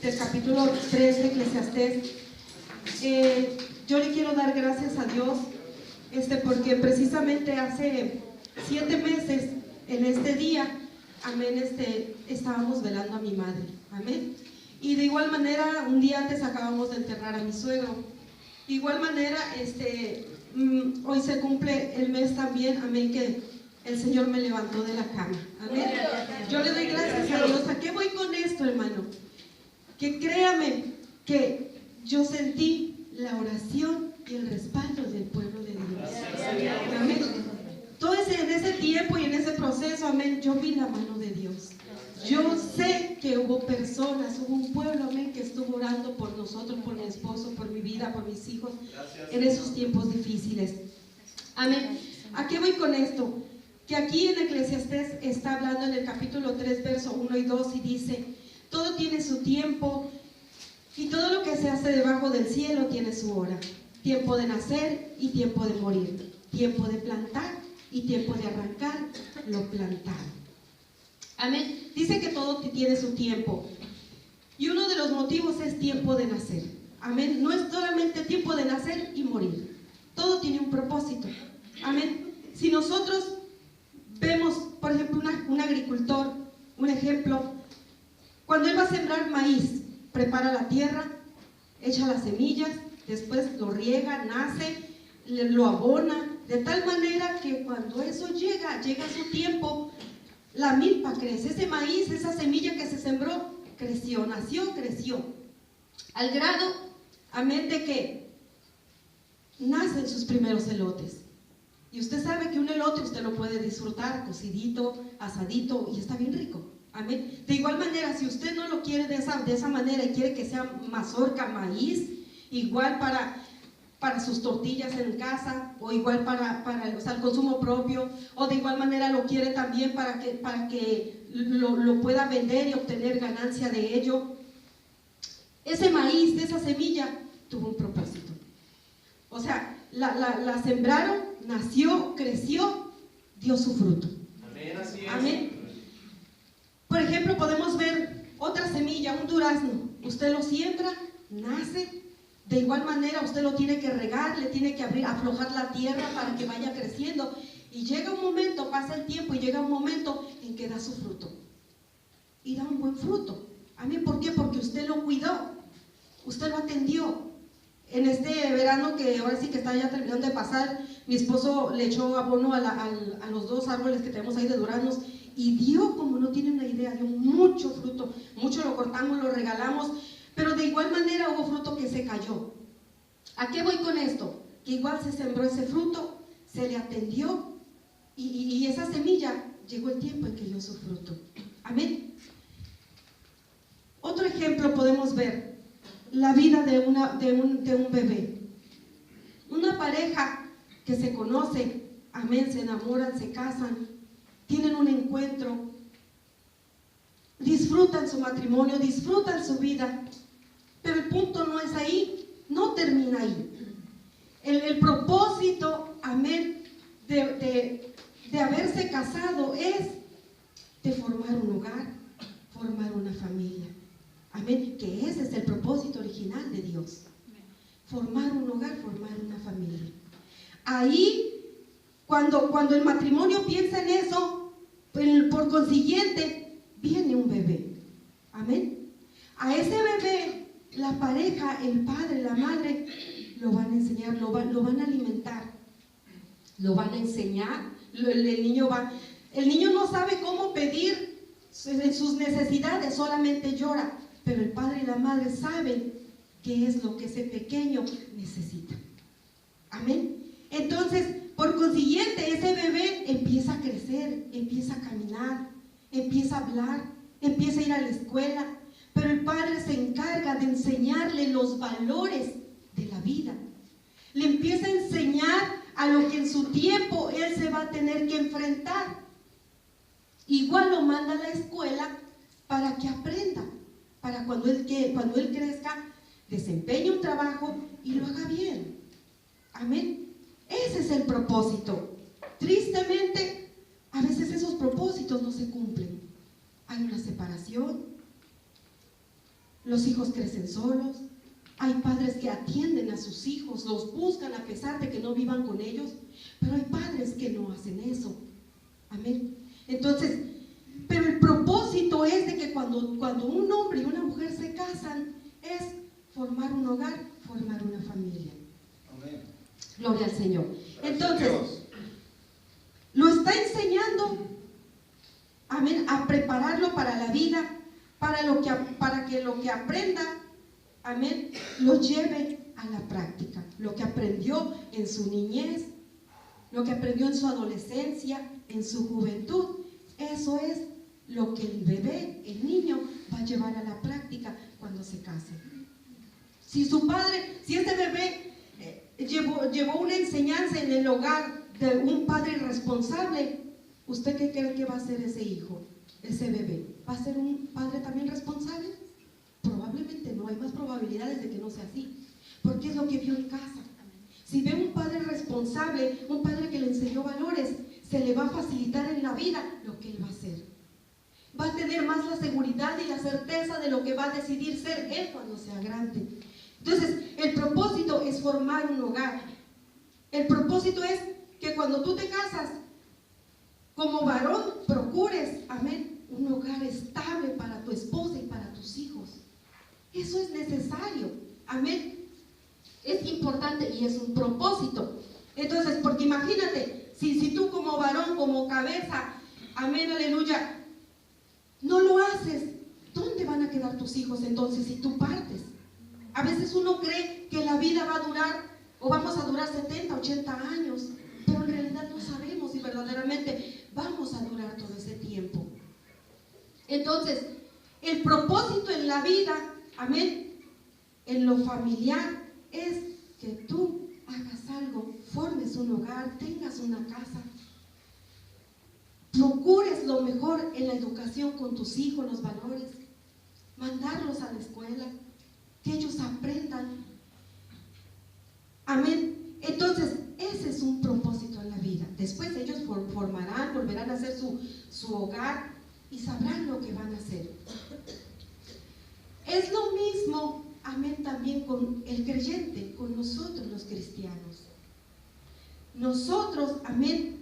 del capítulo 3 de Eclesiastés. Yo le quiero dar gracias a Dios porque precisamente hace 7 meses en este día, amén, estábamos velando a mi madre, amén. Y de igual manera, un día antes acabamos de enterrar a mi suegro. De igual manera, hoy se cumple el mes también, amén, que el Señor me levantó de la cama, amén. Yo le doy gracias a Dios. ¿A qué voy con esto, hermano? Que créame que yo sentí la oración y el respaldo del pueblo de Dios, amén. Entonces, en ese tiempo y en ese proceso, amén, yo vi la mano de Dios. Yo sé que hubo personas, hubo un pueblo, amén, que estuvo orando por nosotros, por mi esposo, por mi vida, por mis hijos, en esos tiempos difíciles, amén. ¿A qué voy con esto? Que aquí en Eclesiastés está hablando en el capítulo 3, verso 1 y 2, y dice: todo tiene su tiempo, y todo lo que se hace debajo del cielo tiene su hora. Tiempo de nacer y tiempo de morir, tiempo de plantar y tiempo de arrancar lo plantado. Amén. Dice que todo tiene su tiempo, y uno de los motivos es tiempo de nacer. Amén. No es solamente tiempo de nacer y morir, todo tiene un propósito. Amén. Si nosotros vemos, por ejemplo, un agricultor, un ejemplo, cuando él va a sembrar maíz, prepara la tierra, echa las semillas, después lo riega, nace, lo abona, de tal manera que cuando eso llega su tiempo, la milpa crece, ese maíz, esa semilla que se sembró, creció, nació, creció, al grado, amén, de que nacen sus primeros elotes. Y usted sabe que un elote usted lo puede disfrutar cocidito, asadito, y está bien rico, amén. De igual manera, si usted no lo quiere de esa manera y quiere que sea mazorca, maíz, igual para sus tortillas en casa, o igual para el consumo propio, o de igual manera lo quiere también para que lo pueda vender y obtener ganancia de ello. Ese maíz, esa semilla, tuvo un propósito. O sea, la sembraron, nació, creció, dio su fruto. Amén, así es. Amén. Por ejemplo, podemos ver otra semilla, un durazno. Usted lo siembra, nace. De igual manera usted lo tiene que regar, le tiene que aflojar la tierra para que vaya creciendo, y llega un momento, pasa el tiempo y llega un momento en que da su fruto, y da un buen fruto. Amén. ¿Por qué? Porque usted lo cuidó, usted lo atendió. En este verano, que ahora sí que está ya terminando de pasar, mi esposo le echó abono a los 2 árboles que tenemos ahí de duranos, y dio, como no tiene una idea, dio mucho fruto, mucho lo cortamos, lo regalamos. Pero de igual manera hubo fruto que se cayó. ¿A qué voy con esto? Que igual se sembró ese fruto, se le atendió, y esa semilla llegó el tiempo en que dio su fruto. Amén. Otro ejemplo podemos ver la vida de un bebé. Una pareja que se conoce, amén, se enamoran, se casan, tienen un encuentro, disfrutan su matrimonio, disfrutan su vida. Pero el punto no es ahí, no termina ahí. El propósito, amén, de haberse casado es de formar un hogar, formar una familia. Amén, que ese es el propósito original de Dios. Formar un hogar, formar una familia. Ahí, cuando el matrimonio piensa en eso, por consiguiente, viene un bebé. Amén. A ese bebé, la pareja, el padre, la madre, lo van a enseñar, lo van a alimentar, lo van a enseñar. El niño no sabe cómo pedir sus necesidades, solamente llora, pero el padre y la madre saben qué es lo que ese pequeño necesita. Amén. Entonces, por consiguiente, ese bebé empieza a crecer, empieza a caminar, empieza a hablar, empieza a ir a la escuela. Pero el padre se encarga de enseñarle los valores de la vida. Le empieza a enseñar a lo que en su tiempo él se va a tener que enfrentar. Igual lo manda a la escuela para que aprenda, para cuando él crezca, desempeñe un trabajo y lo haga bien. Amén. Ese es el propósito. Tristemente, a veces esos propósitos no se cumplen. Hay una separación. Los hijos crecen solos. Hay padres que atienden a sus hijos, los buscan a pesar de que no vivan con ellos, pero hay padres que no hacen eso. Amén. Entonces, pero el propósito es de que cuando un hombre y una mujer se casan, es formar un hogar, formar una familia. Amén. Gloria al Señor. Gracias, entonces, Dios. Lo está enseñando, amén, a prepararlo para la vida, para que lo que aprenda, amén, lo lleve a la práctica. Lo que aprendió en su niñez, lo que aprendió en su adolescencia, en su juventud, eso es lo que el bebé, el niño, va a llevar a la práctica cuando se case. Si este bebé llevó una enseñanza en el hogar de un padre irresponsable, ¿usted qué cree que va a hacer ese hijo, ese bebé? ¿Va a ser un padre también responsable? Probablemente no, hay más probabilidades de que no sea así, porque es lo que vio en casa. Si ve un padre responsable, un padre que le enseñó valores, se le va a facilitar en la vida lo que él va a hacer. Va a tener más la seguridad y la certeza de lo que va a decidir ser él cuando sea grande. Entonces, el propósito es formar un hogar. El propósito es que cuando tú te casas, como varón, procures, amén, un hogar estable para tu esposa y para tus hijos. Eso es necesario, amén. Es importante y es un propósito. Entonces, porque imagínate, si tú como varón, como cabeza, amén, aleluya, no lo haces, ¿dónde van a quedar tus hijos entonces si tú partes? A veces uno cree que la vida va a durar, o vamos a durar 70, 80 años, pero en realidad no sabemos si verdaderamente vamos a durar todo ese tiempo. Entonces, el propósito en la vida, amén, en lo familiar, es que tú hagas algo, formes un hogar, tengas una casa, procures lo mejor en la educación con tus hijos, los valores, mandarlos a la escuela, que ellos aprendan. Amén. Entonces, ese es un propósito en la vida. Después ellos formarán, volverán a hacer su hogar y sabrán lo que van a hacer. Es lo mismo, amén, también con el creyente, con nosotros los cristianos. Nosotros, amén,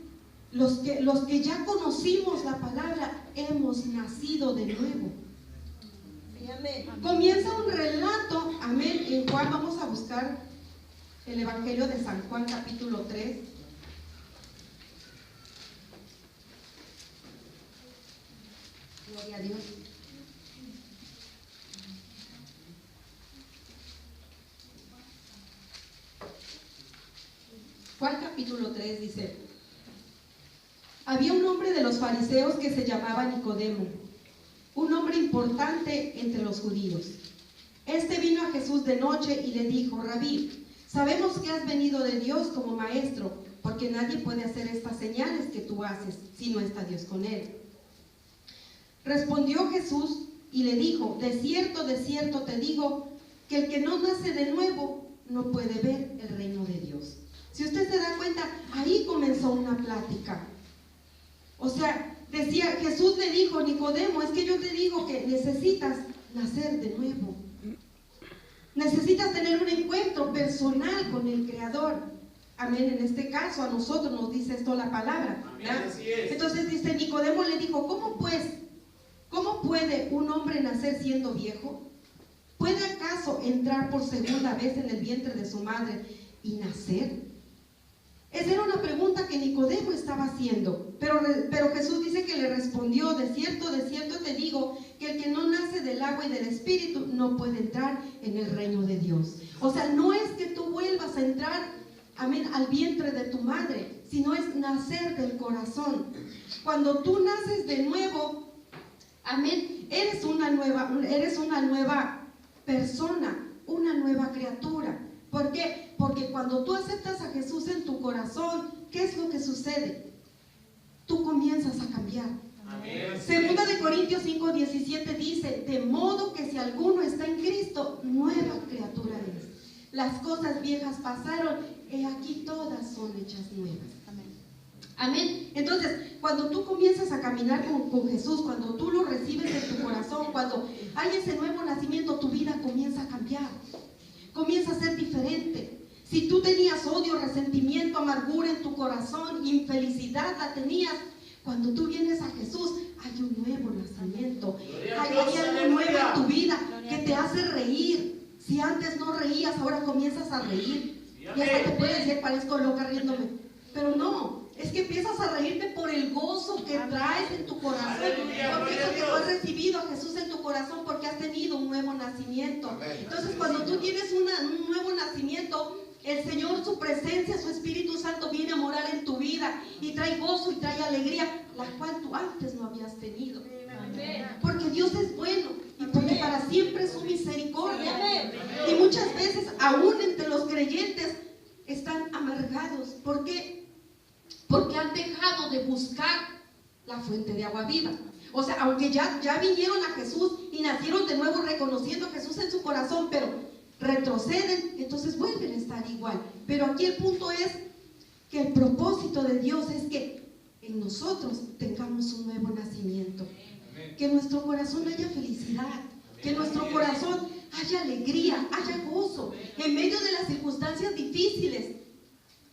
los que ya conocimos la palabra, hemos nacido de nuevo. Comienza un relato, amén, en Juan. Vamos a buscar el Evangelio de San Juan, capítulo 3. Gloria a Dios. Juan capítulo 3 dice: había un hombre de los fariseos que se llamaba Nicodemo, un hombre importante entre los judíos. Este vino a Jesús de noche y le dijo: Rabí, sabemos que has venido de Dios como maestro, porque nadie puede hacer estas señales que tú haces si no está Dios con él. Respondió Jesús y le dijo: de cierto te digo, que el que no nace de nuevo no puede ver el reino de Dios. Si usted se da cuenta, ahí comenzó una plática. O sea, Jesús le dijo: Nicodemo, es que yo te digo que necesitas nacer de nuevo. Necesitas tener un encuentro personal con el Creador. Amén. En este caso, a nosotros nos dice esto la palabra. Amén, así es. Entonces dice, Nicodemo le dijo: ¿cómo puede un hombre nacer siendo viejo? ¿Puede acaso entrar por segunda vez en el vientre de su madre y nacer? Esa era una pregunta que Nicodemo estaba haciendo, pero Jesús dice que le respondió: de cierto te digo, que el que no nace del agua y del espíritu no puede entrar en el reino de Dios. O sea, no es que tú vuelvas a entrar, amén, al vientre de tu madre, sino es nacer del corazón. Cuando tú naces de nuevo, amén, eres una nueva persona, una nueva criatura. ¿Por qué? Porque cuando tú aceptas a Jesús en tu corazón, ¿qué es lo que sucede? Tú comienzas a cambiar. Amén. Segunda de Corintios 5:17 dice: de modo que si alguno está en Cristo, nueva criatura es. Las cosas viejas pasaron, he aquí todas son hechas nuevas. Amén. Entonces, cuando tú comienzas a caminar con Jesús, cuando tú lo recibes en tu corazón, cuando hay ese nuevo nacimiento, tu vida comienza a cambiar, comienza a ser diferente. Si tú tenías odio, resentimiento, amargura en tu corazón, infelicidad la tenías, cuando tú vienes a Jesús, hay un nuevo nacimiento. Hay algo nuevo en tu vida que te hace reír. Si antes no reías, ahora comienzas a reír. Y hasta te puedes decir, parezco loca riéndome. Pero no, es que empiezas a reírte por el gozo que traes en tu corazón. ¿Por qué? Porque tú has recibido a Jesús en tu corazón, porque has tenido un nuevo nacimiento. Entonces, cuando tú tienes un nuevo nacimiento, el Señor, su presencia, su Espíritu Santo viene a morar en tu vida y trae gozo y trae alegría, la cual tú antes no habías tenido. Porque Dios es bueno y porque para siempre es su misericordia. Y muchas veces, aún entre los creyentes, están amargados. ¿Por qué? Porque han dejado de buscar la fuente de agua viva. O sea, aunque ya vinieron a Jesús y nacieron de nuevo reconociendo a Jesús en su corazón, pero retroceden, entonces vuelven a estar igual. Pero aquí el punto es que el propósito de Dios es que en nosotros tengamos un nuevo nacimiento. Que en nuestro corazón haya felicidad, que en nuestro corazón haya alegría, haya gozo, en medio de las circunstancias difíciles.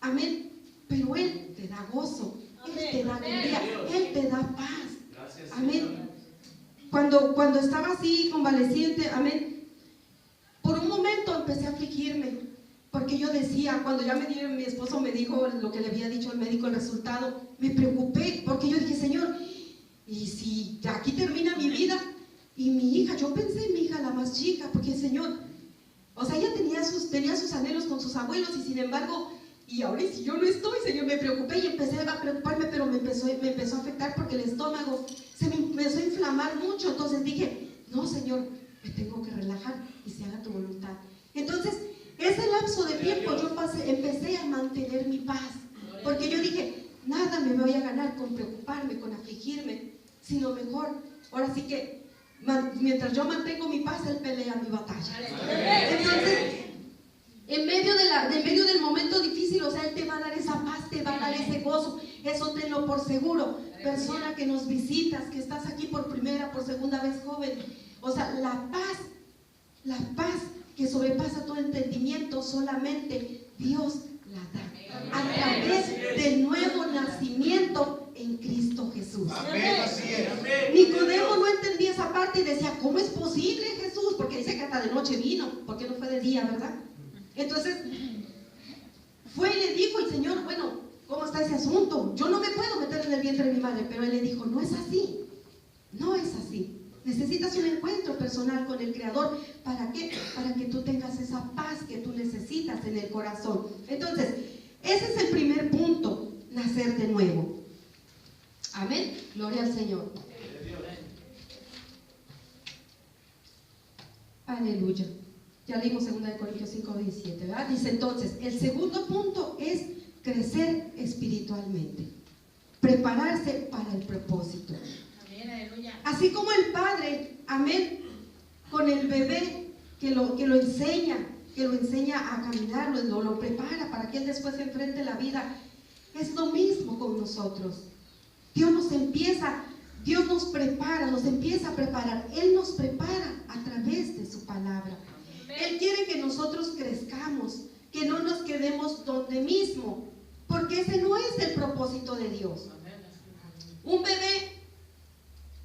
Amén. Pero Él te da gozo, Él te da alegría, Él te da paz. Amén. Cuando estaba así convaleciente, amén, por un momento empecé a afligirme, porque yo decía, cuando ya mi esposo me dijo lo que le había dicho al médico, el resultado, me preocupé, porque yo dije, Señor, y si aquí termina mi vida, y mi hija, yo pensé en mi hija la más chica, porque el Señor, o sea, ella tenía sus anhelos con sus abuelos, y sin embargo, y ahora si yo no estoy, Señor, me preocupé y empecé a preocuparme, pero me empezó a afectar porque el estómago se me empezó a inflamar mucho. Entonces dije, no, Señor, me tengo que relajar y se haga tu voluntad. Entonces, ese lapso de tiempo yo empecé a mantener mi paz, porque yo dije, nada me voy a ganar con preocuparme, con afligirme, sino mejor, ahora sí que mientras yo mantengo mi paz, Él pelea mi batalla. Entonces, en medio del momento difícil, o sea, Él te va a dar esa paz, te va a dar ese gozo. Eso tenlo por seguro. Persona que nos visitas, que estás aquí por primera, por segunda vez, joven. O sea, la paz que sobrepasa todo entendimiento, solamente Dios la da. A través del nuevo nacimiento en Cristo Jesús. Nicodemo no entendía esa parte y decía, ¿cómo es posible, Jesús? Porque dice que hasta de noche vino, porque no fue de día, ¿verdad? Entonces, fue y le dijo el Señor, bueno, ¿cómo está ese asunto? Yo no me puedo meter en el vientre de mi madre, pero Él le dijo, no es así, no es así. Necesitas un encuentro personal con el Creador. ¿Para qué? Para que tú tengas esa paz que tú necesitas en el corazón. Entonces, ese es el primer punto, nacer de nuevo. Amén, gloria al Señor. Aleluya. Ya leímos 2 Corintios 5:17, ¿verdad? Dice entonces, el segundo punto es crecer espiritualmente, prepararse para el propósito. Amén, aleluya. Así como el padre, amén, con el bebé que lo enseña a caminar, lo prepara para que él después se enfrente a la vida, es lo mismo con nosotros. Dios nos prepara, nos empieza a preparar. Él nos prepara a través de su palabra. Él quiere que nosotros crezcamos, que no nos quedemos donde mismo, porque ese no es el propósito de Dios. Un bebé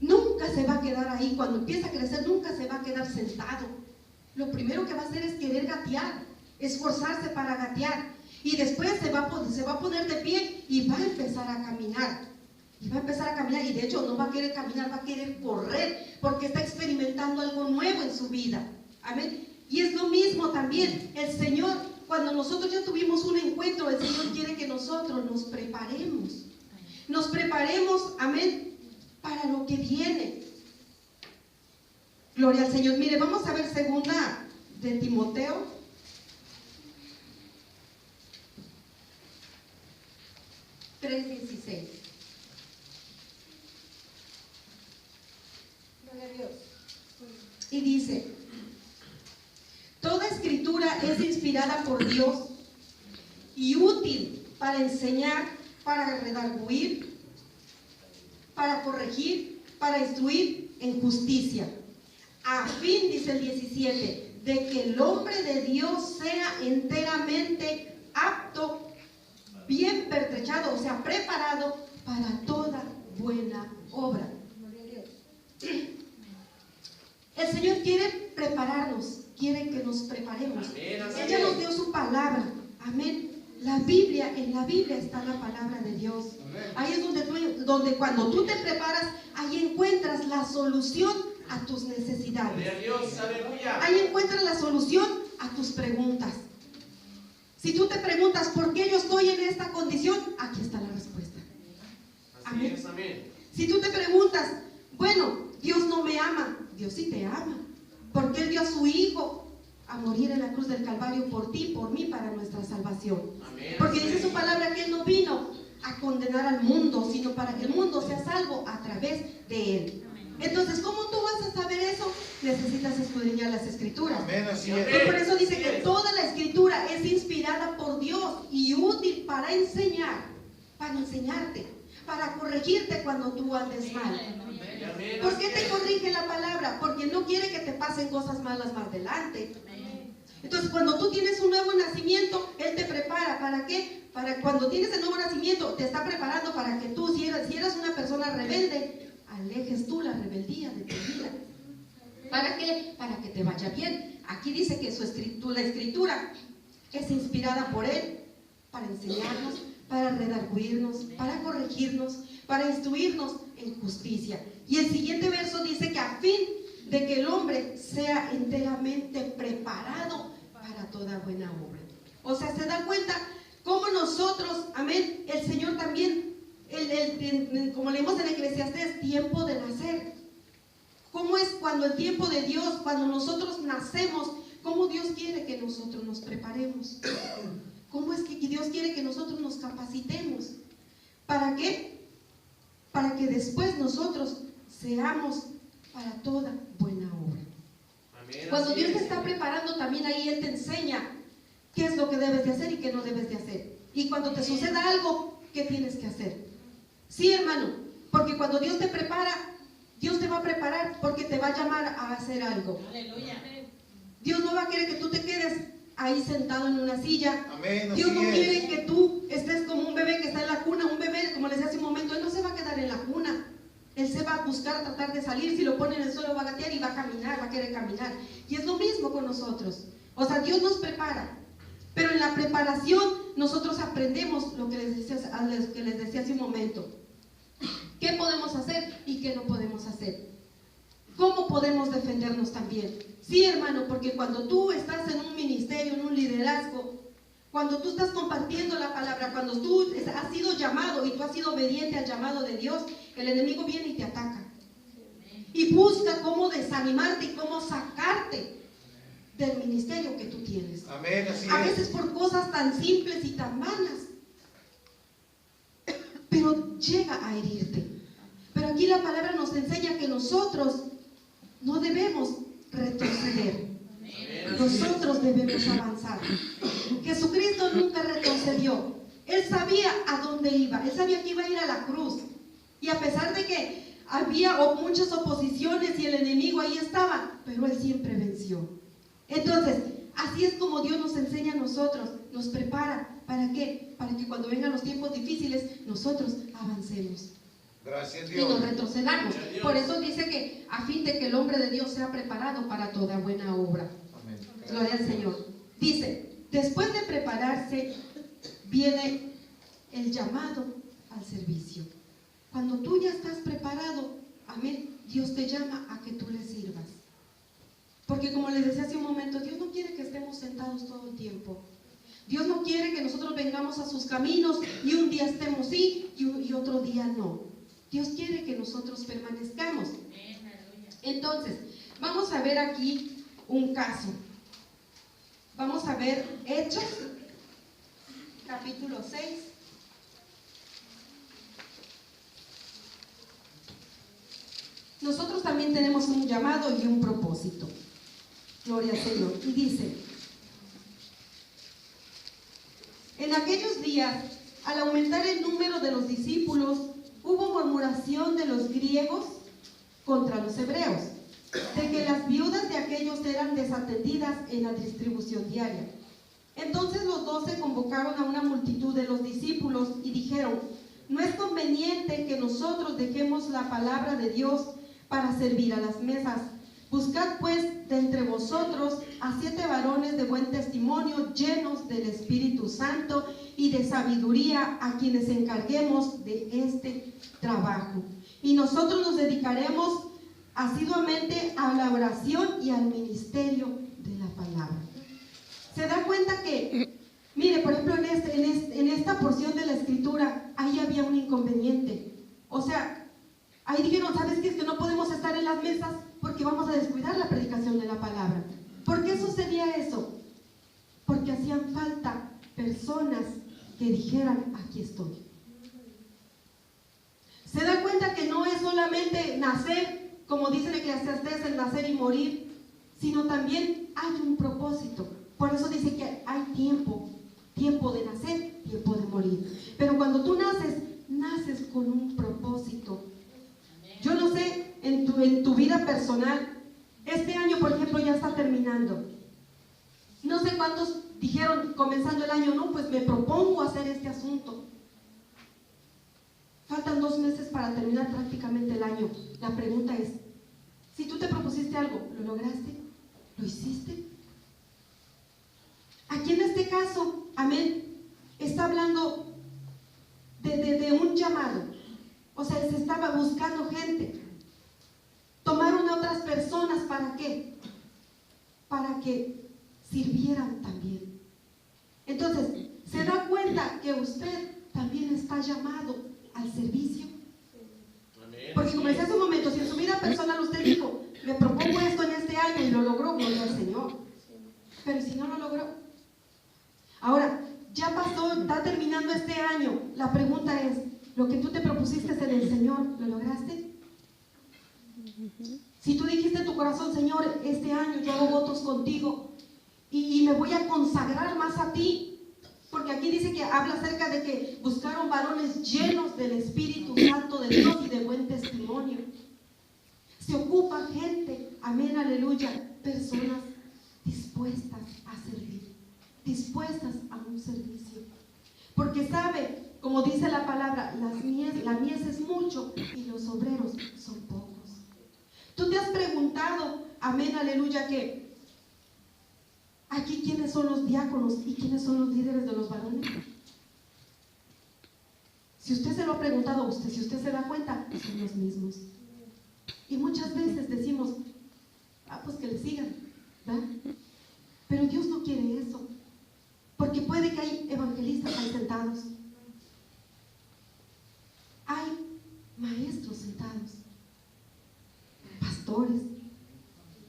nunca se va a quedar ahí. Cuando empieza a crecer, nunca se va a quedar sentado. Lo primero que va a hacer es querer gatear, esforzarse para gatear, y después se va a poner de pie y va a empezar a caminar. Y de hecho no va a querer caminar, va a querer correr, porque está experimentando algo nuevo en su vida. Amén. Y es lo mismo también. El Señor, cuando nosotros ya tuvimos un encuentro, el Señor quiere que nosotros nos preparemos. Nos preparemos, amén, para lo que viene. Gloria al Señor. Mire, vamos a ver 2 de Timoteo. (3:16). Gloria a Dios. Y dice, toda escritura es inspirada por Dios y útil para enseñar, para redarguir, para corregir, para instruir en justicia. A fin, dice el 17, de que el hombre de Dios sea enteramente apto, bien pertrechado, o sea, preparado para toda buena obra. El Señor quiere prepararnos, quiere que nos preparemos. Ella nos dio su palabra. Amén. La Biblia, en la Biblia está la palabra de Dios. Ahí es donde cuando tú te preparas, ahí encuentras la solución a tus necesidades. Ahí encuentras la solución a tus preguntas. Si tú te preguntas por qué yo estoy en esta condición, aquí está la respuesta. Amén. Si tú te preguntas, bueno, Dios no me ama, Dios sí te ama, porque Él dio a su Hijo a morir en la cruz del Calvario por ti, por mí, para nuestra salvación. Porque dice su palabra que Él no vino a condenar al mundo, sino para que el mundo sea salvo a través de Él. Entonces, ¿cómo tú vas a saber eso? Necesitas escudriñar las Escrituras. Amén, así es. Y por eso dice que toda la Escritura es inspirada por Dios y útil para enseñar, para enseñarte, para corregirte cuando tú andes mal. ¿Por qué te corrige la palabra? Porque no quiere que te pasen cosas malas más adelante. Entonces, cuando tú tienes un nuevo nacimiento, Él te prepara. ¿Para qué? Para cuando tienes el nuevo nacimiento, te está preparando para que tú, si eras una persona rebelde, alejes tú la rebeldía de tu vida. ¿Para qué? Para que te vaya bien. Aquí dice que la Escritura es inspirada por Él para enseñarnos, para redarguirnos, para corregirnos, para instruirnos en justicia. Y el siguiente verso dice que a fin de que el hombre sea enteramente preparado para toda buena obra. O sea, se da cuenta cómo nosotros, amén, el Señor también, como leemos en Eclesiastés, tiempo de nacer. ¿Cómo es cuando el tiempo de Dios, cuando nosotros nacemos, cómo Dios quiere que nosotros nos preparemos? ¿Cómo es que Dios quiere que nosotros nos capacitemos? ¿Para qué? Para que después nosotros seamos para toda buena obra. Amén, cuando Dios te está preparando, también ahí Él te enseña qué es lo que debes de hacer y qué no debes de hacer. Y cuando te suceda algo, ¿qué tienes que hacer? Sí, hermano, porque cuando Dios te prepara, Dios te va a preparar porque te va a llamar a hacer algo. Aleluya. Dios no va a querer que tú te quedes ahí sentado en una silla. Amén, Dios no quiere que tú estés como un bebé que está en la cuna. Un bebé, como les decía hace un momento, él no se va a quedar en la cuna. Él se va a buscar, a tratar de salir. Si lo pone en el suelo va a gatear y va a caminar, va a querer caminar. Y es lo mismo con nosotros. O sea, Dios nos prepara. Pero en la preparación nosotros aprendemos lo que les decía hace un momento. ¿Qué podemos hacer y qué no podemos hacer? ¿Cómo podemos defendernos también? Sí, hermano, porque cuando tú estás en un ministerio, en un liderazgo, cuando tú estás compartiendo la palabra, cuando tú has sido llamado y tú has sido obediente al llamado de Dios, el enemigo viene y te ataca. Y busca cómo desanimarte y cómo sacarte del ministerio que tú tienes. Amén, así es. A veces por cosas tan simples y tan vanas, pero llega a herirte. Pero aquí la palabra nos enseña que nosotros no debemos retroceder. Nosotros debemos avanzar. Jesucristo nunca retrocedió. Él sabía a dónde iba. Él sabía que iba a ir a la cruz. Y a pesar de que había muchas oposiciones y el enemigo ahí estaba, pero Él siempre venció. Entonces, así es como Dios nos enseña a nosotros, nos prepara. ¿Para qué? Para que cuando vengan los tiempos difíciles, nosotros avancemos. Gracias, Dios. Y nos retrocedamos. Por eso dice que a fin de que el hombre de Dios sea preparado para toda buena obra. Amén. Gloria al Señor. Dice, después de prepararse, viene el llamado al servicio. Cuando tú ya estás preparado, amén, Dios te llama a que tú le sirvas. Porque como les decía hace un momento, Dios no quiere que estemos sentados todo el tiempo. Dios no quiere que nosotros vengamos a sus caminos y un día estemos sí y otro día no. Dios quiere que nosotros permanezcamos. Entonces, vamos a ver aquí un caso. Vamos a ver Hechos, capítulo 6. Nosotros también tenemos un llamado y un propósito. Gloria al Señor. Y dice, en aquellos días al aumentar el número de los discípulos, hubo murmuración de los griegos contra los hebreos, de que las viudas de aquellos eran desatendidas en la distribución diaria. Entonces los 12 convocaron a una multitud de los discípulos y dijeron: no es conveniente que nosotros dejemos la palabra de Dios para servir a las mesas. Buscad pues de entre vosotros a 7 varones de buen testimonio, llenos del Espíritu Santo y de sabiduría, a quienes encarguemos de este trabajo. Y nosotros nos dedicaremos asiduamente a la oración y al ministerio de la palabra. Se da cuenta que, mire, por ejemplo, en esta porción de la escritura, ahí había un inconveniente. O sea, ahí dijeron: ¿sabes qué? Es que no podemos estar en las mesas porque vamos a descuidar la predicación de la palabra. ¿Por qué sucedía eso? Porque hacían falta personas que dijeran: aquí estoy. Se da cuenta que no es solamente nacer, como dice en Eclesiastés, el nacer y morir, sino también hay un propósito. Por eso dice que hay tiempo de nacer, tiempo de morir. Pero cuando tú naces con un propósito. Yo no sé, en tu vida personal, este año, por ejemplo, ya está terminando. No sé cuántos dijeron comenzando el año: no, pues me propongo hacer este asunto. Faltan 2 meses para terminar prácticamente el año. La pregunta es: si tú te propusiste algo, ¿lo lograste? ¿Lo hiciste? Aquí en este caso, amén, está hablando de un llamado. O sea, se estaba buscando gente. Tomaron a otras personas, ¿para qué? Para que sirvieran también. Entonces, ¿se da cuenta que usted también está llamado al servicio? Porque como decía hace un momento, si en su vida personal usted dijo: me propongo esto en este año, y lo logró, gloria al Señor. Pero si no lo logró, ahora ya pasó, está terminando este año. La pregunta es: ¿lo que tú te propusiste en el Señor, lo lograste? Si tú dijiste en tu corazón: Señor, este año yo hago votos contigo y me voy a consagrar más a ti, porque aquí dice que habla acerca de que buscaron varones llenos del Espíritu Santo de Dios y de buen testimonio. Se ocupa gente, amén, aleluya, personas dispuestas a servir, dispuestas a un servicio, porque sabe, como dice la palabra, la mies es mucho y los obreros son pocos. Tú te has preguntado, amén, aleluya, que aquí quiénes son los diáconos y quiénes son los líderes de los varones. Si usted se lo ha preguntado a usted, si usted se da cuenta, son los mismos. Y muchas veces decimos: pues que le sigan, ¿verdad? Pero Dios no quiere eso, porque puede que hay evangelistas ahí sentados, hay maestros sentados, pastores.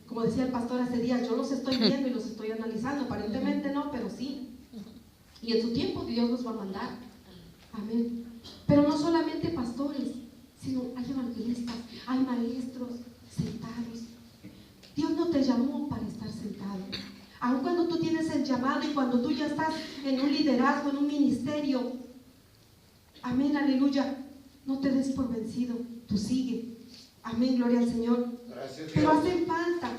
Como decía el pastor hace días: yo los estoy viendo y los estoy analizando. Aparentemente no, pero sí. Y en su tiempo Dios los va a mandar. Amén. Pero no solamente pastores, sino hay evangelistas, hay maestros sentados. Dios no te llamó para estar sentado. Aun cuando tú tienes el llamado y cuando tú ya estás en un liderazgo, en un ministerio, amén, aleluya, no te des por vencido, tú sigue. Amén, gloria al Señor. Gracias, pero hacen falta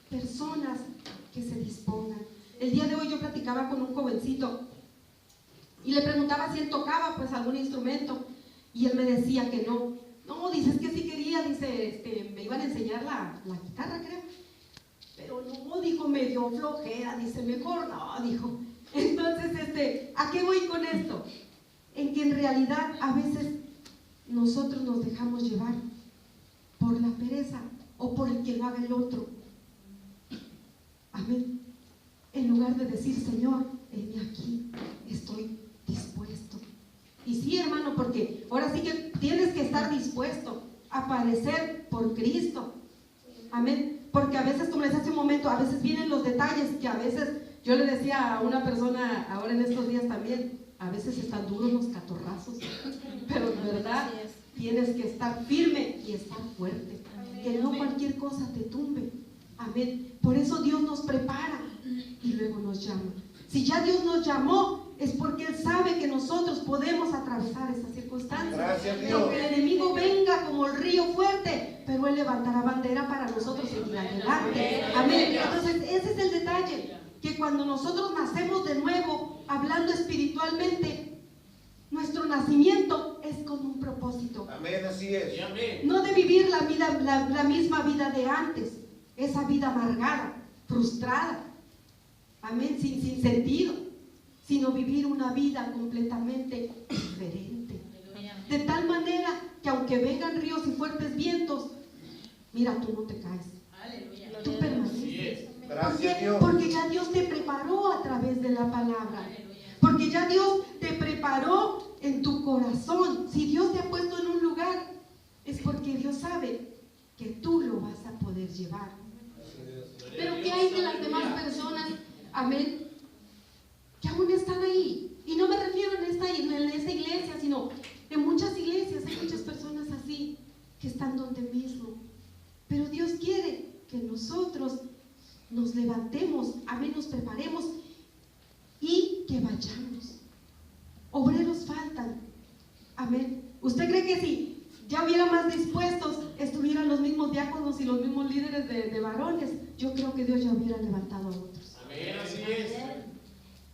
personas que se dispongan. El día de hoy yo platicaba con un jovencito y le preguntaba si él tocaba pues algún instrumento, y él me decía que no. No, dice, es que sí quería, dice, me iban a enseñar la guitarra, creo, pero no, dijo, me dio flojera, dice, mejor no, dijo. Entonces, ¿a qué voy con esto? En que en realidad a veces nosotros nos dejamos llevar por la pereza o por el que lo haga el otro. Amén. En lugar de decir: Señor, heme aquí, estoy dispuesto. Y sí, hermano, porque ahora sí que tienes que estar dispuesto a padecer por Cristo. Amén. Porque a veces, como les hace un momento, a veces vienen los detalles que a veces, yo le decía a una persona ahora en estos días también, a veces están duros los catorrazos, pero de verdad tienes que estar firme y estar fuerte. Amén. Que no cualquier cosa te tumbe. Amén. Por eso Dios nos prepara y luego nos llama. Si ya Dios nos llamó, es porque Él sabe que nosotros podemos atravesar esas circunstancias. Gracias, Dios. Aunque el enemigo venga como el río fuerte, pero Él levantará bandera para nosotros seguir adelante. Amén. Entonces, ese es el detalle, que cuando nosotros nacemos de nuevo, hablando espiritualmente, nuestro nacimiento es con un propósito. Amén, así es. No de vivir la misma vida de antes, esa vida amargada, frustrada, amén, sin sentido, sino vivir una vida completamente diferente. De tal manera que aunque vengan ríos y fuertes vientos, mira, tú no te caes. Tú permaneces. Gracias, Dios. Porque ya Dios te preparó a través de la palabra. Porque ya Dios te preparó en tu corazón. Si Dios te ha puesto en un lugar, es porque Dios sabe que tú lo vas a poder llevar. Pero ¿qué hay de las demás personas? Amén. Que aún están ahí. Y no me refiero en esta iglesia, sino en muchas iglesias hay muchas personas así que están donde mismo. Pero Dios quiere que nosotros nos levantemos, amén, nos preparemos y que vayamos. Obreros faltan. Amén. ¿Usted cree que si ya hubiera más dispuestos, estuvieran los mismos diáconos y los mismos líderes de varones? Yo creo que Dios ya hubiera levantado a otros. Amén, así es.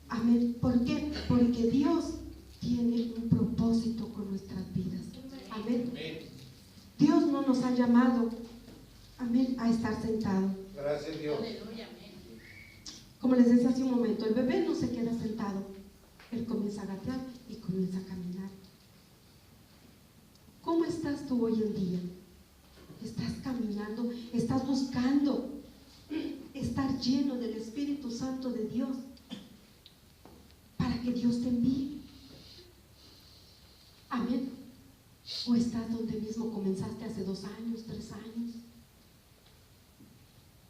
Amén. ¿Por qué? Porque Dios tiene un propósito con nuestras vidas. Amén. Dios no nos ha llamado, amén, a estar sentado. Gracias, Dios. Como les decía hace un momento, el bebé no se queda sentado. Él comienza a gatear y comienza a caminar. ¿Cómo estás tú hoy en día? ¿Estás caminando? ¿Estás buscando estar lleno del Espíritu Santo de Dios para que Dios te envíe? Amén. ¿O estás donde mismo comenzaste hace 2 años, 3 años,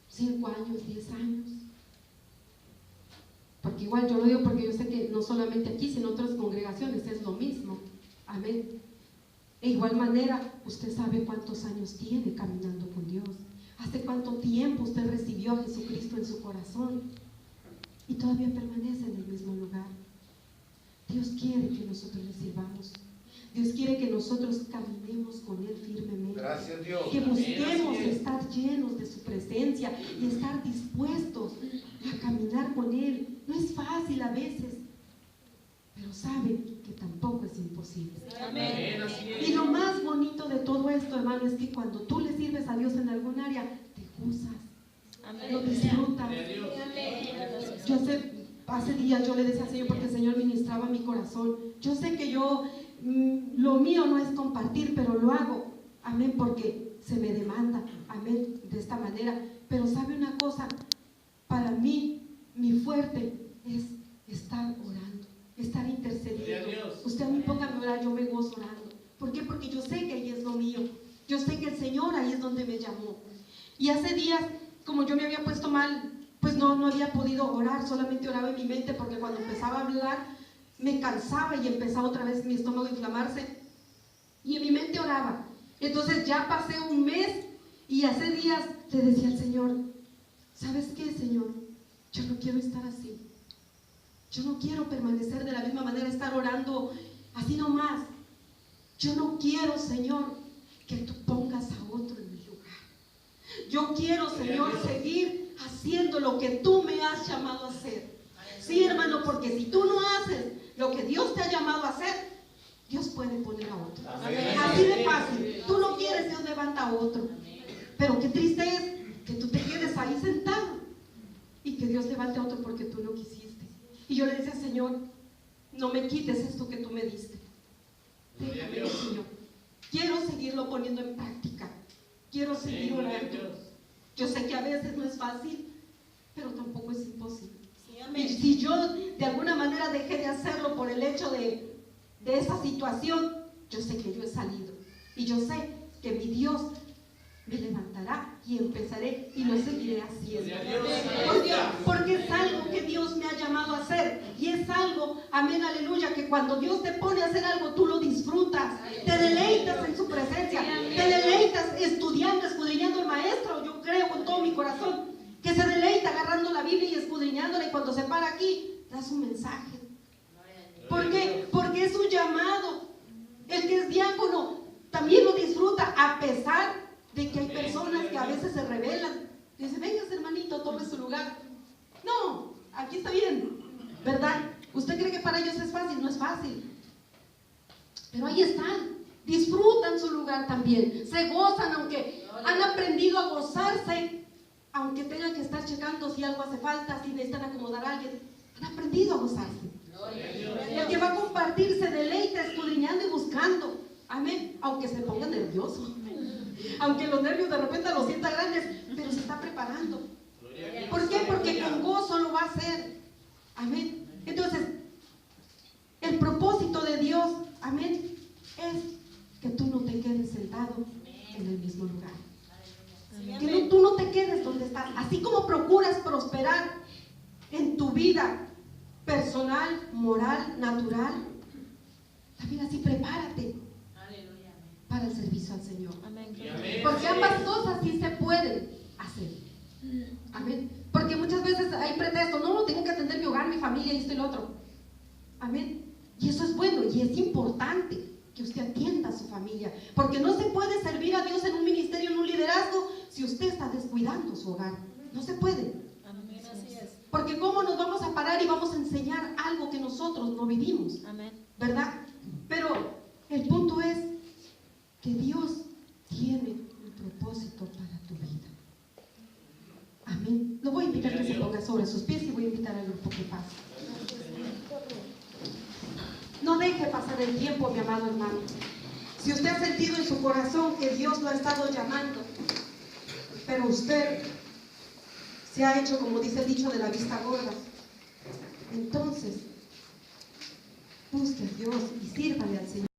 5 años, 10 años? Porque igual yo lo digo porque yo sé que no solamente aquí, sino en otras congregaciones es lo mismo. Amén. De igual manera, usted sabe cuántos años tiene caminando con Dios. ¿Hace cuánto tiempo usted recibió a Jesucristo en su corazón? Y todavía permanece en el mismo lugar. Dios quiere que nosotros le sirvamos. Dios quiere que nosotros caminemos con Él firmemente. Gracias, Dios. Que busquemos estar llenos de su presencia y estar dispuestos a caminar con Él. No es fácil a veces, pero sabe que tampoco es imposible. Amén, así es. Y lo más bonito de todo esto, hermano, es que cuando tú le sirves a Dios en algún área, te gozas, lo disfrutas. Yo hace días yo le decía al Señor, porque el Señor ministraba mi corazón. Yo sé que lo mío no es compartir, pero lo hago, amén, porque se me demanda, amén, de esta manera. Pero sabe una cosa, para mí, mi fuerte es estar orando, estar intercediendo. Usted a mí póngame a orar, yo me gozo orando. ¿Por qué? Porque yo sé que ahí es lo mío. Yo sé que el Señor ahí es donde me llamó. Y hace días, como yo me había puesto mal, pues no había podido orar, solamente oraba en mi mente, porque cuando empezaba a hablar me cansaba y empezaba otra vez mi estómago a inflamarse, y en mi mente oraba. Entonces ya pasé un mes y hace días le decía al Señor, ¿sabes qué, Señor? Yo no quiero estar así. Yo no quiero permanecer de la misma manera, estar orando así nomás. Yo no quiero, Señor, que tú pongas a otro en mi lugar. Yo quiero, Señor, seguir haciendo lo que tú me has llamado a hacer. Sí, hermano, porque si tú no haces lo que Dios te ha llamado a hacer, Dios puede poner a otro. Amén. Así de fácil. Tú no quieres, Dios levanta a otro. Pero qué triste es que tú te quedes ahí sentado y que Dios levante a otro porque tú no quisiste. Y yo le decía, Señor, no me quites esto que tú me diste. Déjame, Señor. Quiero seguirlo poniendo en práctica. Quiero seguir orando. Yo sé que a veces no es fácil, pero tampoco es imposible. Y si yo de alguna manera dejé de hacerlo por el hecho de esa situación, yo sé que yo he salido. Y yo sé que mi Dios me levantará y empezaré y lo seguiré haciendo. Porque es algo que Dios me ha llamado a hacer. Y es algo, amén, aleluya, que cuando Dios te pone a hacer algo, tú lo disfrutas. Te deleitas en su presencia. Te deleitas estudiando, escudriñando al maestro. Yo creo con todo mi corazón que se deleita agarrando la Biblia y escudriñándola, y cuando se para aquí, da su mensaje. ¿Por qué? Porque es un llamado. El que es diácono también lo disfruta, a pesar de que hay personas que a veces se rebelan. Dice, venga hermanito, tome su lugar. No, aquí está bien, ¿verdad? ¿Usted cree que para ellos es fácil? No es fácil. Pero ahí están, disfrutan su lugar también, se gozan, aunque han aprendido a gozarse, aunque tengan que estar checando si algo hace falta, si necesitan acomodar a alguien, han aprendido a gozarse. El que va a compartir se deleita escudriñando y buscando, amén, aunque se ponga nervioso, aunque los nervios de repente los sienta grandes, pero se está preparando. ¿Por qué? Porque con gozo lo va a hacer, amén. Entonces, el propósito de Dios, amén, es que tú no te quedes sentado en el mismo lugar. Que tú no te quedes donde estás. Así como procuras prosperar en tu vida personal, moral, natural, también así prepárate para el servicio al Señor. Porque ambas cosas sí se pueden hacer. Amén. Porque muchas veces hay pretextos. No, tengo que atender mi hogar, mi familia y esto y lo otro. Amén. Y eso es bueno y es importante que usted atienda a su familia, porque no se puede servir a Dios en un ministerio, en un liderazgo, si usted está descuidando su hogar. No se puede. Amén, así es. Porque ¿cómo nos vamos a parar y vamos a enseñar algo que nosotros no vivimos? Amén. ¿Verdad? Pero el punto es que Dios tiene un propósito para tu vida. Amén. Lo voy a invitar a que se ponga sobre sus pies y voy a invitar al grupo que pase. No deje pasar el tiempo, mi amado hermano. Si usted ha sentido en su corazón que Dios lo ha estado llamando, pero usted se ha hecho, como dice el dicho, de la vista gorda, entonces busque a Dios y sírvale al Señor.